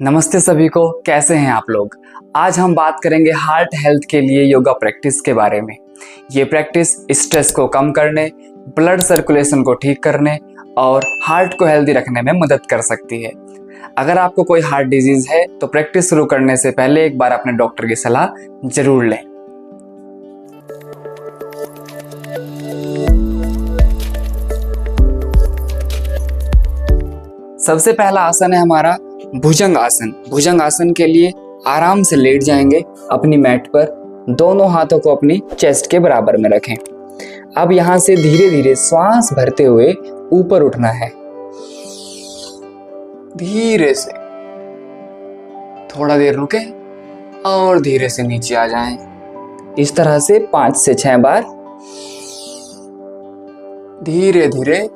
नमस्ते सभी को, कैसे हैं आप लोग। आज हम बात करेंगे हार्ट हेल्थ के लिए योगा प्रैक्टिस के बारे में। ये प्रैक्टिस स्ट्रेस को कम करने, ब्लड सर्कुलेशन को ठीक करने और हार्ट को हेल्दी रखने में मदद कर सकती है। अगर आपको कोई हार्ट डिजीज है तो प्रैक्टिस शुरू करने से पहले एक बार अपने डॉक्टर की सलाह जरूर लें। सबसे पहला आसन है हमारा भुजंग आसन। भुजंग आसन के लिए आराम से लेट जाएंगे अपनी मैट पर, दोनों हाथों को अपनी चेस्ट के बराबर में रखें। अब यहां से धीरे धीरे श्वास भरते हुए ऊपर उठना है। धीरे से थोड़ा देर रुकें और धीरे से नीचे आ जाएं। इस तरह से 5 से 6 बार धीरे धीरे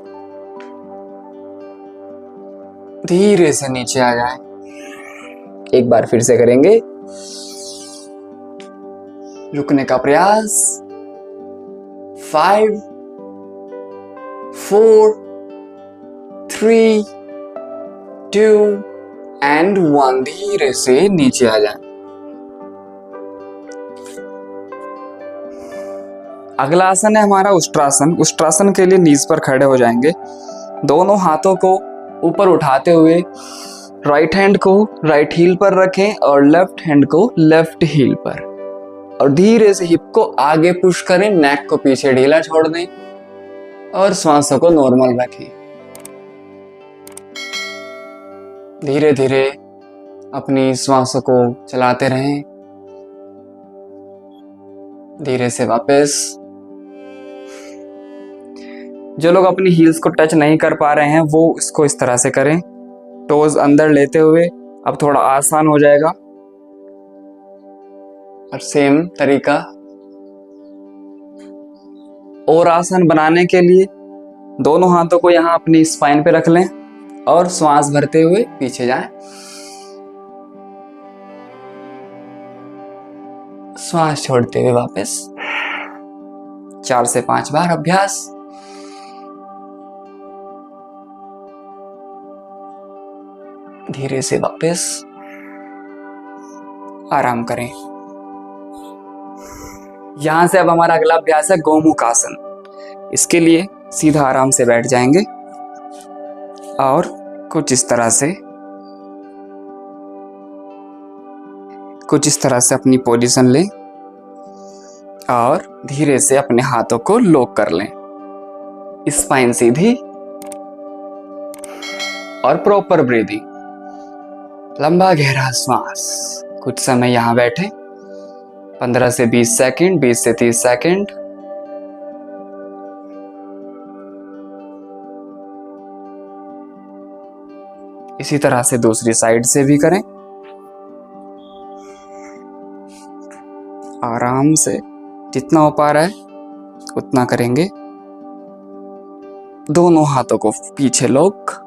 धीरे से नीचे आ जाएं। एक बार फिर से करेंगे। रुकने का प्रयास। 5 4 3 2 एंड 1। धीरे से नीचे आ जाएं। अगला आसन है हमारा उष्ट्रासन। उष्ट्रासन के लिए नीज पर खड़े हो जाएंगे। दोनों हाथों को ऊपर उठाते हुए राइट हैंड को राइट हील पर रखें और लेफ्ट हैंड को लेफ्ट हील पर, और धीरे से हिप को आगे पुश करें, नेक को पीछे ढीला छोड़ दें और श्वासों को नॉर्मल रखें। धीरे धीरे अपनी श्वासों को चलाते रहें। धीरे से वापस। जो लोग अपनी हील्स को टच नहीं कर पा रहे हैं वो इसको इस तरह से करें, टोज अंदर लेते हुए। अब थोड़ा आसान हो जाएगा। और सेम तरीका और आसान बनाने के लिए दोनों हाथों को यहां अपनी स्पाइन पे रख लें और श्वास भरते हुए पीछे जाएं। श्वास छोड़ते हुए वापस। 4 से 5 बार अभ्यास। धीरे से वापस। आराम करें। यहां से अब हमारा अगला अभ्यास है गोमुख आसन। इसके लिए सीधा आराम से बैठ जाएंगे और कुछ इस तरह से अपनी पोजीशन लें और धीरे से अपने हाथों को लॉक कर लें। स्पाइन सीधी और प्रॉपर ब्रीदिंग। लंबा गहरा श्वास। कुछ समय यहां बैठे, 15 से 20 सेकंड, 20 से 30 सेकंड। इसी तरह से दूसरी साइड से भी करें। आराम से जितना हो पा रहा है उतना करेंगे। दोनों हाथों को पीछे लॉक।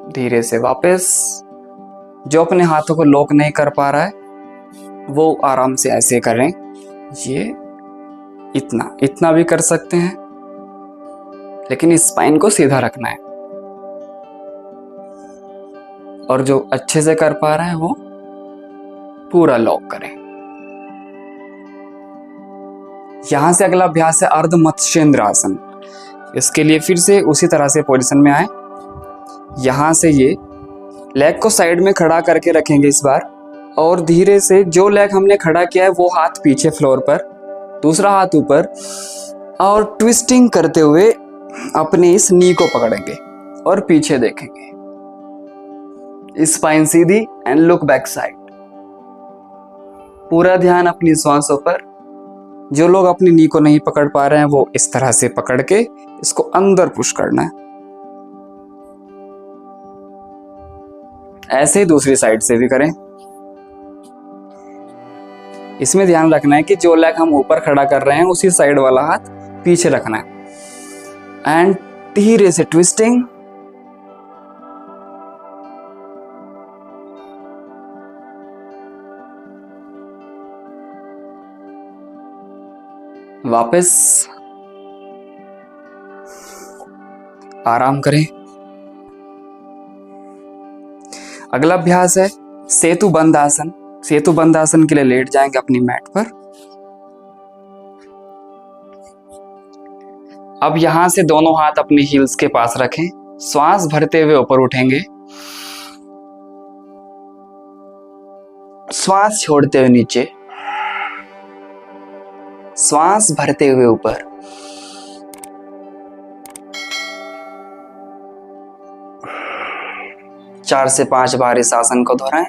धीरे से वापस। जो अपने हाथों को लॉक नहीं कर पा रहा है वो आराम से ऐसे करें। ये इतना भी कर सकते हैं, लेकिन इस स्पाइन को सीधा रखना है। और जो अच्छे से कर पा रहे हैं वो पूरा लॉक करें। यहां से अगला अभ्यास है अर्ध मत्स्येंद्र आसन। इसके लिए फिर से उसी तरह से पोजीशन में आए। यहां से ये लेग को साइड में खड़ा करके रखेंगे इस बार, और धीरे से जो लेग हमने खड़ा किया है वो हाथ पीछे फ्लोर पर, दूसरा हाथ ऊपर, और ट्विस्टिंग करते हुए अपनी इस नी को पकड़ेंगे और पीछे देखेंगे। Spine Sidhi and look back side. पूरा ध्यान अपनी श्वासों पर। जो लोग अपनी नी को नहीं पकड़ पा रहे हैं वो इस तरह से पकड़ के इसको अंदर पुश करना है। ऐसे ही दूसरी साइड से भी करें। इसमें ध्यान रखना है कि जो लेग हम ऊपर खड़ा कर रहे हैं उसी साइड वाला हाथ पीछे रखना है। एंड धीरे से ट्विस्टिंग। वापस आराम करें। अगला अभ्यास है सेतु बंद आसन। सेतु बंद आसन के लिए लेट जाएंगे अपनी मैट पर। अब यहां से दोनों हाथ अपनी हील्स के पास रखें। श्वास भरते हुए ऊपर उठेंगे, श्वास छोड़ते हुए नीचे, श्वास भरते हुए ऊपर। चार से 5 बार इस आसन को दोहराएं।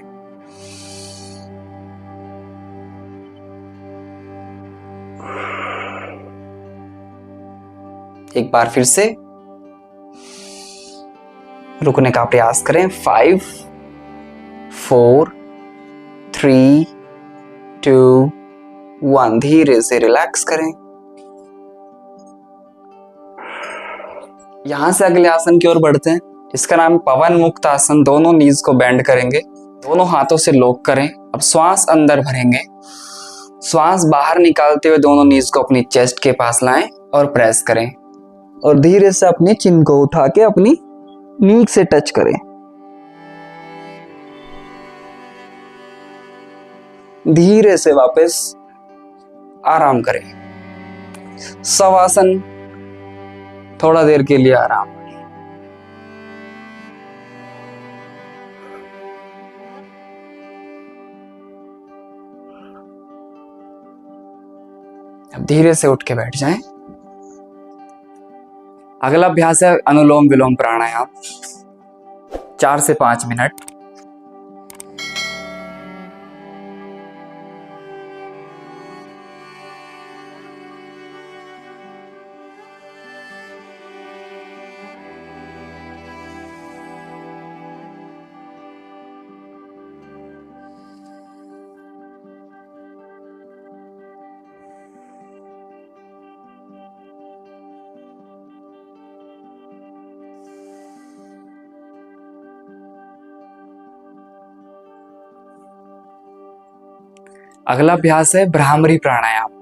एक बार फिर से रुकने का प्रयास करें। 5 4 3 2 1 धीरे से रिलैक्स करें। यहां से अगले आसन की ओर बढ़ते हैं। इसका नाम पवन मुक्त आसन। दोनों नीज को बेंड करेंगे, दोनों हाथों से लॉक करें। अब श्वास अंदर भरेंगे, श्वास बाहर निकालते हुए दोनों नीज को अपनी चेस्ट के पास लाएं और प्रेस करें और धीरे से अपनी चिन को उठा के अपनी नीज से टच करें। धीरे से वापस आराम करें। शवासन, थोड़ा देर के लिए आराम। अब धीरे से उठ के बैठ जाएं। अगला अभ्यास है अनुलोम विलोम प्राणायाम। 4 से 5 मिनट। अगला अभ्यास है भ्रामरी प्राणायाम।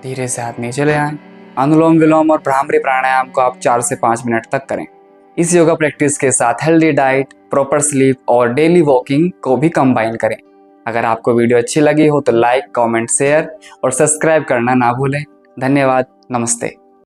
धीरे से हाथ नीचे ले आएं। अनुलोम विलोम और भ्रामरी प्राणायाम को आप 4 से 5 मिनट तक करें। इस योगा प्रैक्टिस के साथ हेल्दी डाइट, प्रॉपर स्लीप और डेली वॉकिंग को भी कंबाइन करें। अगर आपको वीडियो अच्छी लगी हो तो लाइक, कमेंट, शेयर और सब्सक्राइब करना ना भूलें। धन्यवाद। नमस्ते।